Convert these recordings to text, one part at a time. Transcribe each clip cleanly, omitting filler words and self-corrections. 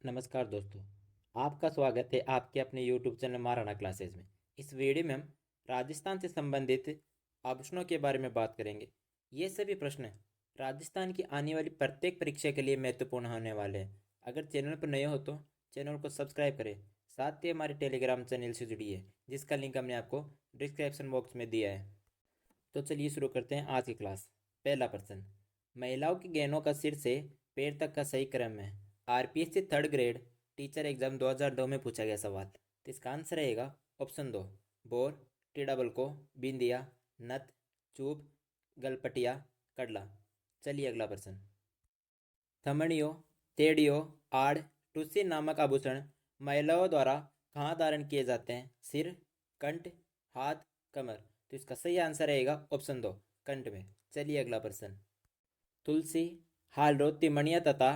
नमस्कार दोस्तों। आपका स्वागत है आपके अपने यूट्यूब चैनल महाराणा क्लासेस में। इस वीडियो में हम राजस्थान से संबंधित आभूषणों के बारे में बात करेंगे। ये सभी प्रश्न राजस्थान की आने वाली प्रत्येक परीक्षा के लिए महत्वपूर्ण होने वाले हैं। अगर चैनल पर नए हो तो चैनल को सब्सक्राइब करें, साथ ही हमारे टेलीग्राम चैनल से जुड़िए जिसका लिंक हमने आपको डिस्क्रिप्शन बॉक्स में दिया है। तो चलिए शुरू करते हैं आज की क्लास। पहला प्रश्न, महिलाओं के गहनों का सिर से पैर तक का सही क्रम है। RPSC third grade teacher exam 2002 में पूछा गया सवाल। तो इसका आंसर रहेगा ऑप्शन दो, बोर, टिडबल को, बिंदिया, नथ, चूप, गलपटिया, कडला। चलिए अगला प्रश्न, थमड़ियों, तेड़ियों, आड़, टुस्सी नामक आभूषण महिलाओं द्वारा कहाँ धारण किए जाते हैं? सिर, कंठ, हाथ, कमर। तो इसका सही आंसर रहेगा ऑप्शन दो, कंठ में। चलिए अगला प्रश्न, तुलसी, हालरो, तिमणिया तथा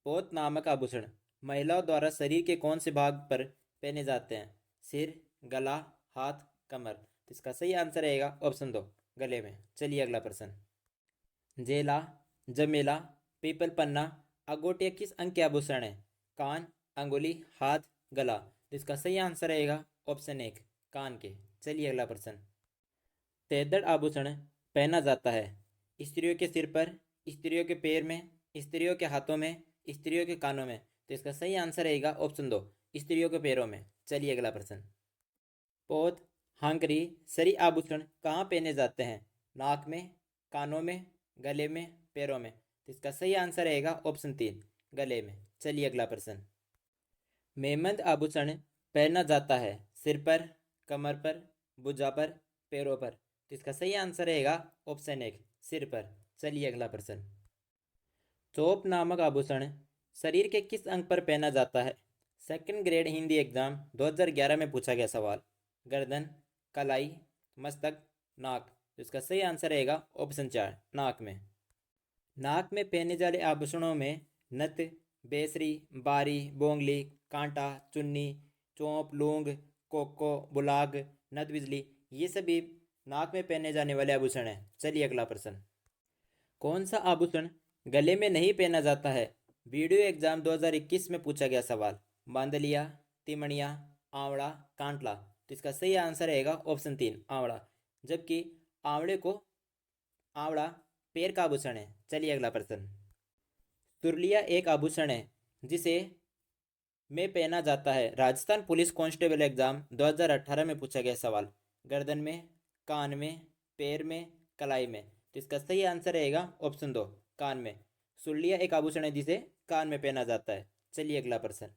पोत नामक आभूषण महिलाओं द्वारा शरीर के कौन से भाग पर पहने जाते हैं? सिर, गला, हाथ, कमर। तो इसका सही आंसर रहेगा ऑप्शन दो, गले में। चलिए अगला प्रश्न, जेला, जमेला, पीपल पन्ना, अगोटिया किस अंग के आभूषण है? कान, अंगुली, हाथ, गला। तो इसका सही आंसर रहेगा ऑप्शन एक, कान के। चलिए अगला प्रश्न, तेदड़ आभूषण पहना जाता है स्त्रियों के सिर पर, स्त्रियों के पैर में, स्त्रियों के हाथों में, स्त्रियों के कानों में। तो इसका सही आंसर रहेगा ऑप्शन दो, स्त्रियों के पैरों में। चलिए अगला प्रश्न, पोत, हांकरी, सरी आभूषण कहाँ पहने जाते हैं? नाक में, कानों में, गले में, पैरों में। तो इसका सही आंसर रहेगा ऑप्शन तीन, गले में। चलिए अगला प्रश्न, मेमंद आभूषण पहना जाता है सिर पर, कमर पर, भुजा पर, पैरों पर। तो इसका सही आंसर रहेगा ऑप्शन एक, सिर पर। चलिए अगला प्रश्न, चोप नामक आभूषण शरीर के किस अंग पर पहना जाता है? सेकंड ग्रेड हिंदी एग्जाम 2011 में पूछा गया सवाल। गर्दन, कलाई, मस्तक, नाक। तो इसका सही आंसर रहेगा ऑप्शन चार, नाक में। नाक में पहने जाने आभूषणों में नथ, बेसरी, बारी, बोंगली, कांटा, चुन्नी, चोंप, लूंग, कोको, बुलाग, नथ बिजली, ये सभी नाक में पहने जाने वाले आभूषण हैं। चलिए अगला प्रश्न, कौन सा आभूषण गले में नहीं पहना जाता है? वीडियो एग्जाम 2021 में पूछा गया सवाल। बांदलिया, तिमणिया, आंवला, कांटला। तो इसका सही आंसर रहेगा ऑप्शन तीन, आंवला। जबकि आंवले को आंवला पैर का आभूषण है। चलिए अगला प्रश्न, तुरलिया एक आभूषण है जिसे में पहना जाता है। राजस्थान पुलिस कांस्टेबल एग्जाम 2018 में पूछा गया सवाल। गर्दन में, कान में, पैर में, कलाई में। तो इसका सही आंसर रहेगा ऑप्शन दो, कान में। सुर्लिया एक आभूषण है जिसे कान में पहना जाता है। चलिए अगला प्रश्न,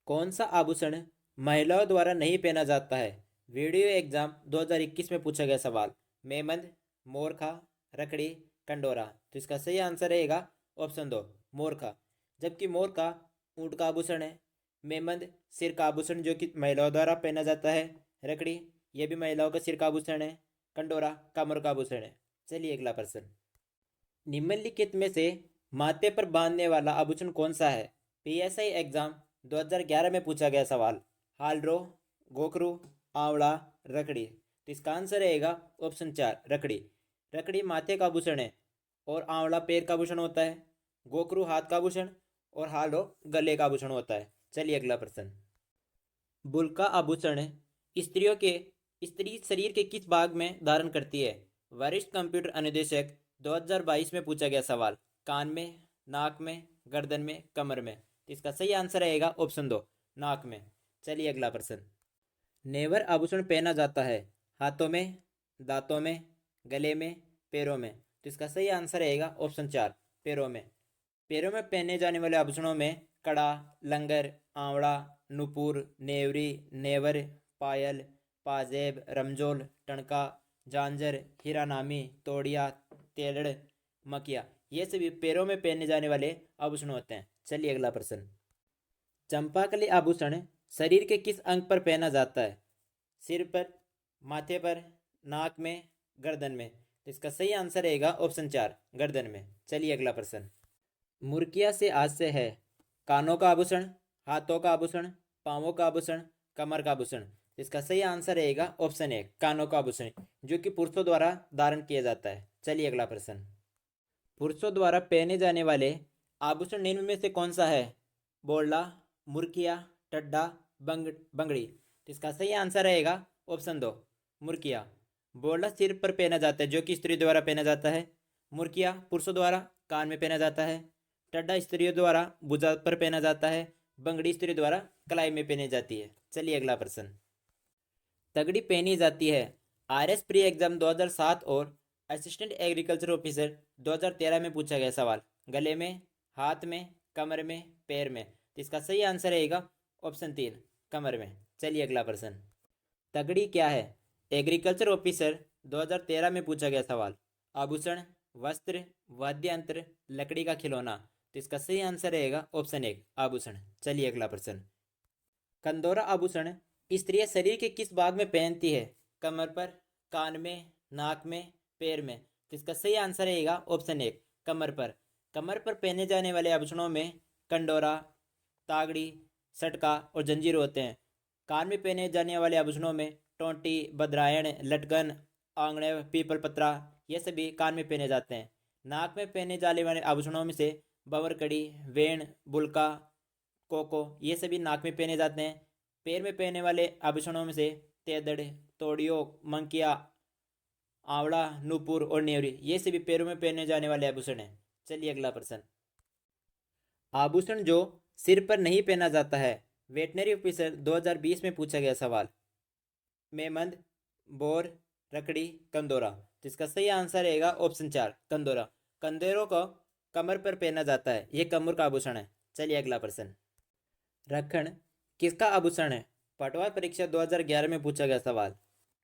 कौन सा आभूषण महिलाओं द्वारा नहीं पहना जाता है? वीडियो एग्जाम 2021 में पूछा गया सवाल। मेमंद, मोरखा, रकड़ी, कंडोरा। तो इसका सही आंसर रहेगा ऑप्शन दो, मोरखा। जबकि मोरखा ऊँट का आभूषण है, मेमंद सिर का आभूषण जो कि महिलाओं द्वारा पहना जाता है, रकड़ी ये भी महिलाओं का सिर का आभूषण है, कंडोरा कमर का आभूषण है। चलिए अगला प्रश्न, निम्नलिखित में से माथे पर बांधने वाला आभूषण कौन सा है? पीएसआई एग्जाम 2011 में पूछा गया सवाल। हालरो, गोखरू, आंवला, रकड़ी। तो इसका आंसर रहेगा ऑप्शन चार, रकड़ी। रकड़ी माथे का आभूषण है और आंवला पैर का आभूषण होता है, गोखरू हाथ का आभूषण और हालो गले का आभूषण होता है। चलिए अगला प्रश्न, बुल का आभूषण स्त्रियों के स्त्री शरीर के किस भाग में धारण करती है? वरिष्ठ कंप्यूटर अनुदेशक 2022 में पूछा गया सवाल। कान में, नाक में, गर्दन में, कमर में। तो इसका सही आंसर रहेगा ऑप्शन दो, नाक में। चलिए अगला प्रश्न, नेवर आभूषण पहना जाता है हाथों में, दांतों में, गले में, पैरों में। तो इसका सही आंसर रहेगा ऑप्शन चार, पैरों में। पैरों में पहने जाने वाले आभूषणों में कड़ा, लंगर, आंवड़ा, नुपुर, नेवरी, नेवर, पायल, पाजेब, रमजोल, टणका, झांझर, हीरानामी, तोड़िया, तेलड़, मकिया, ये सभी पैरों में पहने जाने वाले आभूषण होते हैं। चलिए अगला प्रश्न, चंपाकली आभूषण शरीर के किस अंग पर पहना जाता है? सिर पर, माथे पर, नाक में, गर्दन में। तो इसका सही आंसर रहेगा ऑप्शन चार, गर्दन में। चलिए अगला प्रश्न, मुर्किया से आज से है कानों का आभूषण, हाथों का आभूषण, पाँवों का आभूषण, कमर का आभूषण। इसका सही आंसर रहेगा ऑप्शन एक, कानों का आभूषण, जो कि पुरुषों द्वारा धारण किया जाता है। चलिए अगला प्रश्न, पुरुषों द्वारा पहने जाने वाले आभूषण निम्न में से कौन सा है? बोला, मुर्किया, टड्डा, बंगड़ी। तो इसका सही आंसर रहेगा ऑप्शन 2 मुर्किया। बोला सिर पर पहना जाता है जो कि स्त्री द्वारा पहना जाता है। मुर्किया पुरुषों द्वारा कान में पहना जाता है। टड्डा स्त्रियों द्वारा भुजा पर पहना जाता है। बंगड़ी स्त्री द्वारा कलाई में पहनी जाती है। चलिए अगला प्रश्न। तगड़ी पहनी जाती है। आरएस प्री एग्जाम 2007 और असिस्टेंट एग्रीकल्चर ऑफिसर 2013 में पूछा गया सवाल। गले में, हाथ में, कमर में, पैर में। तो इसका सही आंसर रहेगा ऑप्शन 3 कमर में। चलिए अगला प्रश्न। तगड़ी क्या है? एग्रीकल्चर ऑफिसर 2013 में पूछा गया सवाल। आभूषण, वस्त्र, वाद्य यंत्र, लकड़ी का खिलौना। तो इसका सही आंसर रहेगा ऑप्शन 1 आभूषण। चलिए अगला प्रश्न। कंदोरा आभूषण स्त्रियां शरीर के किस भाग में पहनती है? कमर पर, कान में, नाक में, पैर में। तो इसका सही आंसर रहेगा ऑप्शन 1 कमर पर। कमर पर पहने जाने वाले आभूषणों में कंडोरा, तागड़ी, सटका और जंजीर होते हैं। कान में पहने जाने वाले आभूषणों में टोंटी, बद्रायण, लटकन, आंगणे, पीपल पत्रा ये सभी कान में पहने जाते हैं। नाक में पहने जाने वाले आभूषणों में से बवरकड़ी, वेण, बुलका, कोको ये सभी नाक में पहने जाते हैं। पैर में पहने वाले आभूषणों में से तेदड़, तोड़ियों, मंकिया, आंवला, नूपुर और नेवरी ये सभी पैरों में पहने जाने वाले आभूषण हैं। चलिए अगला प्रश्न। आभूषण जो सिर पर नहीं पहना जाता है। वेटनरी ऑफिसर 2020 में पूछा गया सवाल। मेमंद, बोर, रकड़ी, कंदोरा। तो इसका सही आंसर रहेगा ऑप्शन 4 कंदोरा। कंदोरों को कमर पर पहना जाता है। यह कमर का आभूषण है। चलिए अगला प्रश्न। रखण किसका आभूषण है? पटवार परीक्षा 2011 में पूछा गया सवाल।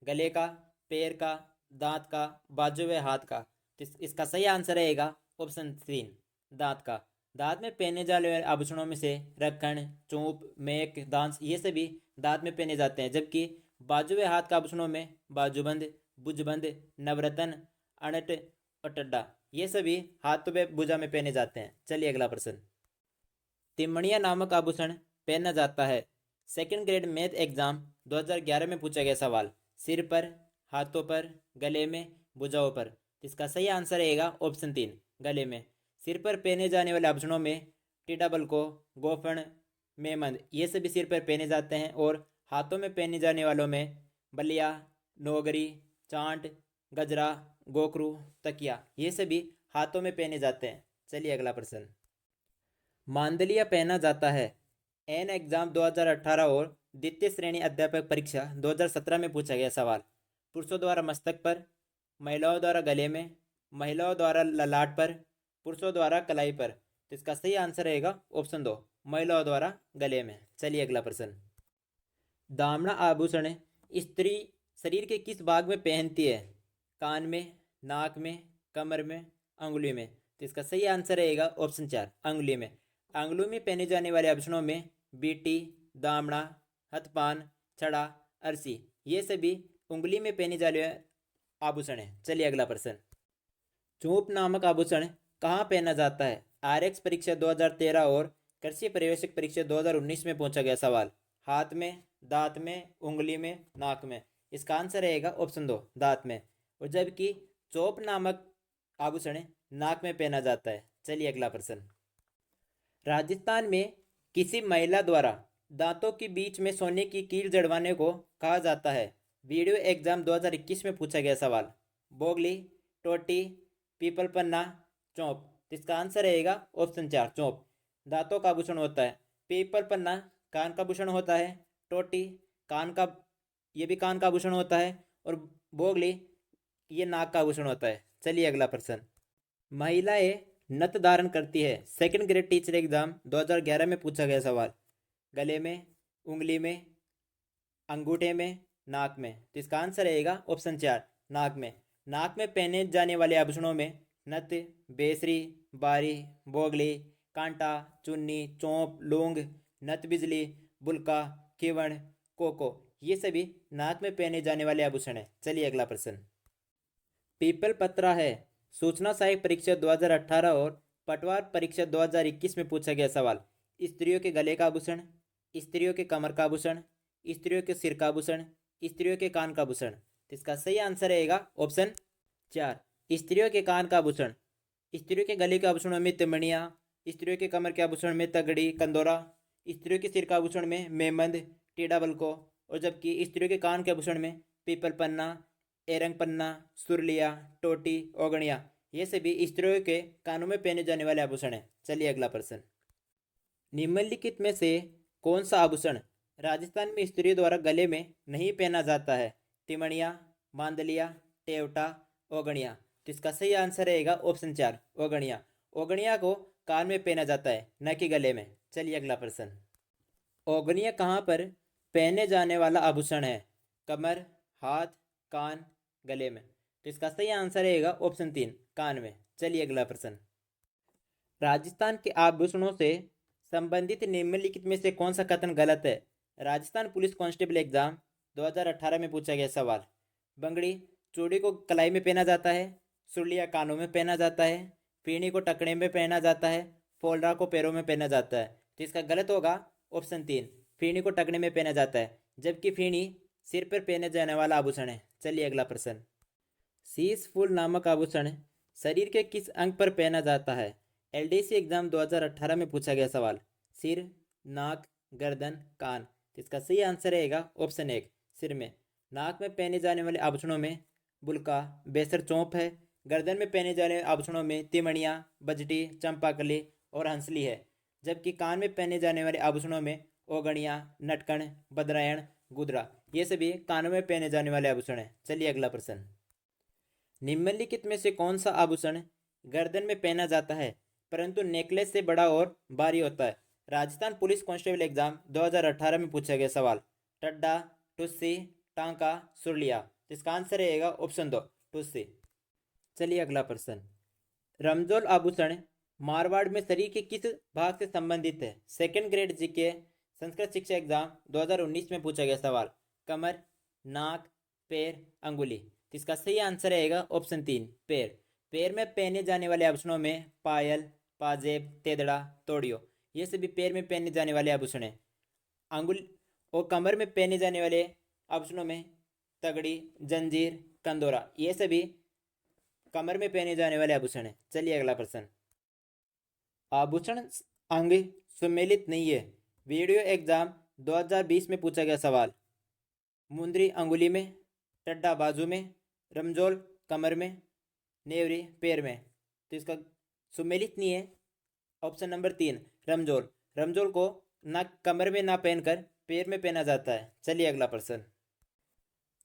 गले का, पैर का, दांत का, बाजू व हाथ का। तो इसका सही आंसर रहेगा ऑप्शन 3 दांत का। दांत में पहने जाने वाले आभूषणों में से रखण, चूप, मेक, दांत ये सभी दांत में पहने जाते हैं। जबकि बाजू व हाथ का आभूषणों में बाजूबंद, भुजबंद, नवरत्न, अनट और टड्डा ये सभी हाथों व भुजा में पहने जाते हैं। चलिए अगला प्रश्न। तिमणिया नामक आभूषण पहना जाता है। सेकंड ग्रेड मैथ एग्जाम 2011 में पूछा गया सवाल। सिर पर, हाथों पर, गले में, भुजाओं पर। इसका सही आंसर रहेगा ऑप्शन 3 गले में। सिर पर पहने जाने वाले आभूषणों में टीडाबल्को, गोफण, मेमंद ये सभी सिर पर पहने जाते हैं। और हाथों में पहने जाने वालों में बलिया, नोगरी, चांट, गजरा, गोखरू, तकिया ये सभी हाथों में पहने जाते हैं। चलिए अगला प्रश्न। मांदलिया पहना जाता है। एन एग्जाम 2018 और द्वितीय श्रेणी अध्यापक परीक्षा 2017 में पूछा गया सवाल। पुरुषों द्वारा मस्तक पर, महिलाओं द्वारा गले में, महिलाओं द्वारा ललाट पर, पुरुषों द्वारा कलाई पर। तो इसका सही आंसर रहेगा ऑप्शन 2 महिलाओं द्वारा गले में। चलिए अगला प्रश्न। दामना आभूषण स्त्री शरीर के किस भाग में पहनती है? कान में, नाक में, कमर में, अंगुली में। तो इसका सही आंसर रहेगा ऑप्शन 4 अंगुली में। अंगुली में पहने जाने वाले आभूषणों में बीटी, दामना, हथपान, छड़ा, अरसी ये सभी उंगली में पहने जाने वाले आभूषण हैं। चलिए अगला प्रश्न। चूप नामक आभूषण कहाँ पहना जाता है? आरएक्स परीक्षा 2013 और कृषि पर्यवेक्षक परीक्षा 2019 में पूछा गया सवाल। हाथ में, दांत में, उंगली में, नाक में। इसका आंसर रहेगा ऑप्शन 2 दांत में। और जबकि चोप नामक आभूषण नाक में पहना जाता है। चलिए अगला प्रश्न। राजस्थान में किसी महिला द्वारा दांतों के बीच में सोने की कील जड़वाने को कहा जाता है। वीडियो एग्जाम 2021 में पूछा गया सवाल। बोगली, टोटी, पीपल पन्ना, चौंप। इसका आंसर रहेगा ऑप्शन 4 चौंप। दांतों का आभूषण होता है। पीपल पन्ना कान का आभूषण होता है। टोटी कान का ये भी कान का आभूषण होता है। और बोगली ये नाक का आभूषण होता है। चलिए अगला प्रश्न। महिलाएं नथ धारण करती है। सेकंड ग्रेड टीचर एग्जाम 2011 में पूछा गया सवाल। गले में, उंगली में, अंगूठे में, नाक में। तो इसका आंसर रहेगा ऑप्शन 4 नाक में। नाक में पहने जाने वाले आभूषणों में नथ, बेसरी, बारी, बोगली, कांटा, चुन्नी, चौंप, लूंग, नथ बिजली, बुलका, किवण, कोको ये सभी नाक में पहने जाने वाले आभूषण हैं। चलिए अगला प्रश्न। पीपल पत्रा है। सूचना सहायक परीक्षा 2018 और पटवार परीक्षा 2021 में पूछा गया सवाल। स्त्रियों के गले का आभूषण, स्त्रियों के कमर का आभूषण, स्त्रियों के सिर का आभूषण, स्त्रियों के कान का आभूषण। इसका सही आंसर रहेगा ऑप्शन 4 स्त्रियों के कान का आभूषण। स्त्रियों के गले के आभूषणों में तिमणिया, स्त्रियों के कमर के आभूषण में तगड़ी, कंदोरा। स्त्रियों के सिर के आभूषण में मेमंद, टीडा बल्को। और जबकि स्त्रियों के कान के आभूषण में पीपल पन्ना, एरंग पन्ना, सुरलिया, टोटी, ओगणिया। ये सभी स्त्रियों के कानों में पहने जाने वाले आभूषण हैं। चलिए अगला प्रश्न। निम्नलिखित में से कौन सा आभूषण राजस्थान में स्त्रियों द्वारा गले में नहीं पहना जाता है? तिमणिया, मांदलिया, टेवटा, ओगणिया। तो इसका सही आंसर रहेगा ऑप्शन 4, ओगणिया। ओगणिया को कान में पहना जाता है, न कि गले में। चलिए अगला प्रश्न। ओगणिया कहाँ पर पहने जाने वाला आभूषण है? कमर, हाथ, कान, गले में। तो इसका सही आंसर रहेगा ऑप्शन 3, कान में। चलिए अगला प्रश्न। राजस्थान के आभूषणों से संबंधित निम्नलिखित में से कौन सा कथन गलत है? राजस्थान पुलिस कांस्टेबल एग्जाम 2018 में पूछा गया सवाल। बंगड़ी चूड़ी को कलाई में पहना जाता है, सुरलिया कानों में पहना जाता है, पीनी को टकने में पहना जाता है, फोल्डा को पैरों में पहना जाता है। तो इसका गलत होगा ऑप्शन 3, फीणी को टकने में पहना जाता है, जबकि फीणी सिर पर पहने जाने वाला आभूषण है। चलिए अगला प्रश्न। शीश फूल नामक आभूषण शरीर के किस अंग पर पहना जाता है? एलडीसी एग्जाम 2018 में पूछा गया सवाल। सिर, नाक, गर्दन, कान। तो इसका सही आंसर रहेगा ऑप्शन 1, सिर में। नाक में पहने जाने वाले आभूषणों में बुलका, बेसर चौंप है। गर्दन में पहने जाने वाले आभूषणों में तिमणिया, बजटी, चंपाकली और हंसली है। जबकि कान में पहने जाने वाले आभूषणों में ओगणिया, नटकण, बदरायण, गुदरा। ये सभी कानों में पहने जाने वाले आभूषण हैं। चलिए अगला प्रश्न। निम्नलिखित में से कौन सा आभूषण गर्दन में पहना जाता है परंतु नेकलेस से बड़ा और भारी होता है? राजस्थान पुलिस कांस्टेबल एग्जाम 2018 में पूछा गया सवाल। टड्डा, टुस्सी, टांका, सुरलिया। तो इसका आंसर रहेगा ऑप्शन 2, टुस्सी। चलिए अगला प्रश्न। रमजोल आभूषण मारवाड़ में शरीर के किस भाग से संबंधित है? सेकंड ग्रेड जीके संस्कृत शिक्षा एग्जाम 2019 में पूछा गया सवाल। कमर, नाक, पैर, अंगुली। तो इसका सही आंसर रहेगा ऑप्शन 3, पैर। पैर में पहने जाने वाले आभूषणों में पायल, पाजेब, तेदड़ा, तोड़ियो। ये सभी पैर में पहने जाने वाले आभूषण हैं। अंगुल और कमर में पहने जाने वाले आभूषणों में तगड़ी, जंजीर, कंदोरा। ये सभी कमर में पहने जाने वाले आभूषण हैं। चलिए अगला प्रश्न। आभूषण अंग सुमेलित नहीं है। वीडियो एग्जाम 2020 में पूछा गया सवाल। मुंदरी अंगुली में, टड्डा बाजू में, रमजोल कमर में, नेवरी पैर में। तो इसका सुमेलित नहीं है ऑप्शन नंबर 3, रमजोल। रमजोल को ना कमर में ना पहनकर पैर में पहना जाता है। चलिए अगला प्रश्न।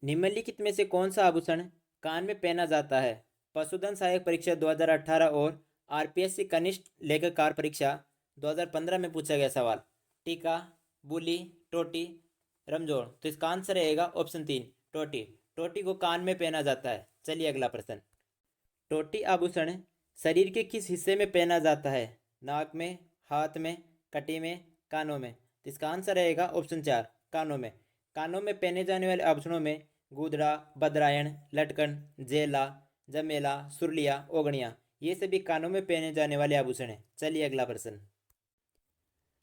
निम्नलिखित में से कौन सा आभूषण कान में पहना जाता है? पशुधन सहायक परीक्षा 2018 और आरपीएससी कनिष्ठ लेखाकार परीक्षा 2015 में पूछा गया सवाल। टीका, बुली, टोटी, रमजोड़। तो इसका आंसर रहेगा ऑप्शन 3, टोटी। टोटी को कान में पहना जाता है। चलिए अगला प्रश्न। टोटी आभूषण शरीर के किस हिस्से में पहना जाता है? नाक में, हाथ में, कटी में, कानों में। तो इसका आंसर रहेगा ऑप्शन 4, कानों में। कानों में पहने जाने वाले आभूषणों में गुदरा, बदरायण, लटकन, जेला, जमेला, सुरलिया, ओगणिया। ये सभी कानों में पहने जाने वाले आभूषण हैं। चलिए अगला प्रश्न।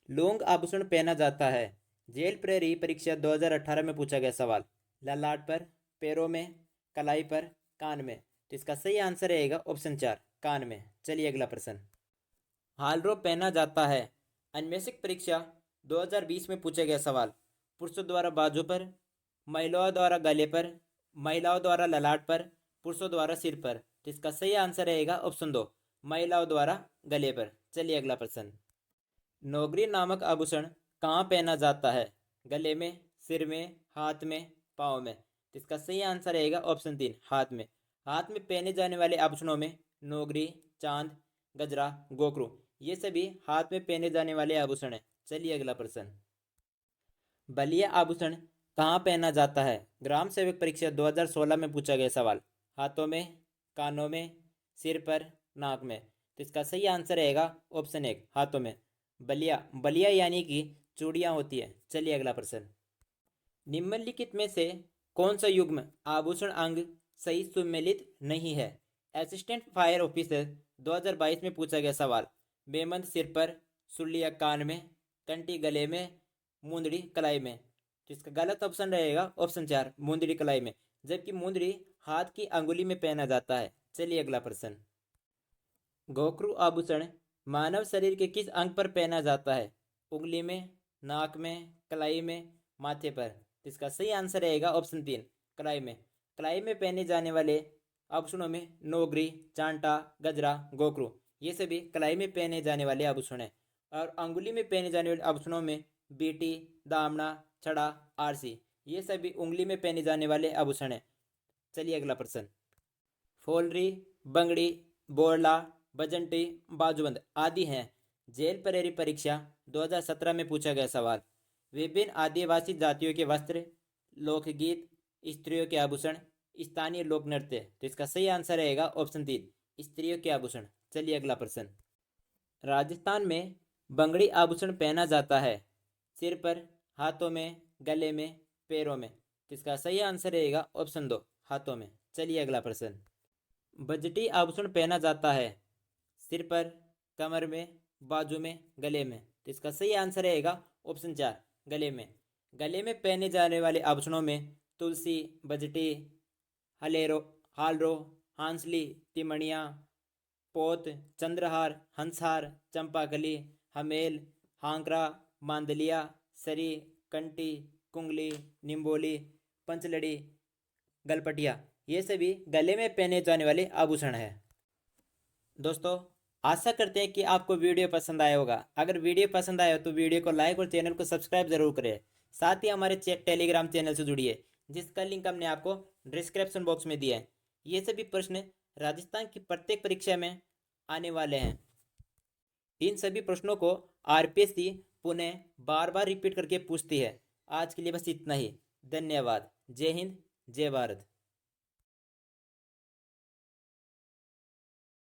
लौंग आभूषण पहना जाता है। जेल प्रहरी परीक्षा 2018 में पूछा गया सवाल। ललाट पर, पैरों में, कलाई पर, कान में। तो इसका सही आंसर रहेगा ऑप्शन 4, कान में। चलिए अगला प्रश्न। हालरो पहना जाता है। अन्वेषक परीक्षा 2020 में पूछा गया सवाल। पुरुषों द्वारा बाजू पर, महिलाओं द्वारा गले पर, महिलाओं द्वारा ललाट पर, पुरुषों द्वारा सिर पर। तो इसका सही आंसर रहेगा ऑप्शन 2, महिलाओं द्वारा गले पर। चलिए अगला प्रश्न। नौगरी नामक आभूषण कहाँ पहना जाता है? गले में, सिर में, हाथ में, पाँव में। तो इसका सही आंसर रहेगा ऑप्शन 3, हाथ में। हाथ में पहने जाने वाले आभूषणों में नौगरी, चांद, गजरा, गोखरू। ये सभी हाथ में पहने जाने वाले आभूषण हैं। चलिए अगला प्रश्न। बलिया आभूषण कहाँ पहना जाता है? ग्राम सेवक परीक्षा 2016 में पूछा गया सवाल। हाथों में, कानों में, सिर पर, नाक में। तो इसका सही आंसर रहेगा ऑप्शन 1, हाथों में। बलिया बलिया यानी कि चूड़ियाँ होती है। चलिए अगला प्रश्न। निम्नलिखित में से कौन सा युग्म आभूषण अंग सही सुमेलित नहीं है? असिस्टेंट फायर ऑफिसर 2022 में पूछा गया सवाल। बेमंद सिर पर, सुर्लिया कान में, कंटी गले में, मुंदड़ी कलाई में। तो इसका गलत ऑप्शन रहेगा ऑप्शन 4, मुंदड़ी कलाई में। जबकि मुंदड़ी हाथ की अंगुली में पहना जाता है। चलिए अगला प्रश्न। गोखरू आभूषण मानव शरीर के किस अंग पर पहना जाता है? उंगली में, नाक में, कलाई में, माथे पर। तो इसका सही आंसर रहेगा ऑप्शन 3, कलाई में। कलाई में पहने जाने वाले आभूषणों में नौगरी, चांटा, गजरा, गोखरू, ये सभी कलाई में पहने जाने वाले आभूषण हैं। और अंगुली में पहने जाने वाले आभूषणों में बीटी, दामना, छड़ा, आरसी, ये सभी उंगली में पहने जाने वाले आभूषण हैं। चलिए अगला प्रश्न। फोलरी, बंगड़ी, बोरला, बजंटी, बाजूबंद आदि हैं। जेल प्रहरी परीक्षा 2017 में पूछा गया सवाल। विभिन्न आदिवासी जातियों के वस्त्र, लोकगीत, स्त्रियों के आभूषण, स्थानीय लोक नृत्य। तो इसका सही आंसर रहेगा ऑप्शन 3, स्त्रियों के आभूषण। चलिए अगला प्रश्न। राजस्थान में बंगड़ी आभूषण पहना जाता है सिर पर, हाथों में, गले में, पैरों में। तो इसका सही आंसर रहेगा ऑप्शन 2, हाथों में। चलिए अगला प्रश्न। बजटी आभूषण पहना जाता है सिर पर, कमर में, बाजू में, गले में। तो इसका सही आंसर रहेगा ऑप्शन 4, गले में। गले में पहने जाने वाले आभूषणों में तुलसी, बजटी, हलेरो, हालरो, हांसली, तिमणिया, पोत, चंद्रहार, हंसहार, चंपाकली, हमेल, हांकरा, मांदलिया, सरी, कंटी, कुंगली, निम्बोली, पंचलड़ी, गलपटिया, ये सभी गले में पहने जाने वाले आभूषण हैं। दोस्तों, आशा करते हैं कि आपको वीडियो पसंद आया होगा। अगर वीडियो पसंद आया तो वीडियो को लाइक और चैनल को सब्सक्राइब जरूर करें। साथ ही हमारे टेलीग्राम चैनल से जुड़िए, जिसका लिंक हमने आपको डिस्क्रिप्शन बॉक्स में दिया है। ये सभी प्रश्न राजस्थान की प्रत्येक परीक्षा में आने वाले हैं। इन सभी प्रश्नों को आरपीएससी पुनः बार बार रिपीट करके पूछती है। आज के लिए बस इतना ही। धन्यवाद। जय हिंद, जय भारत।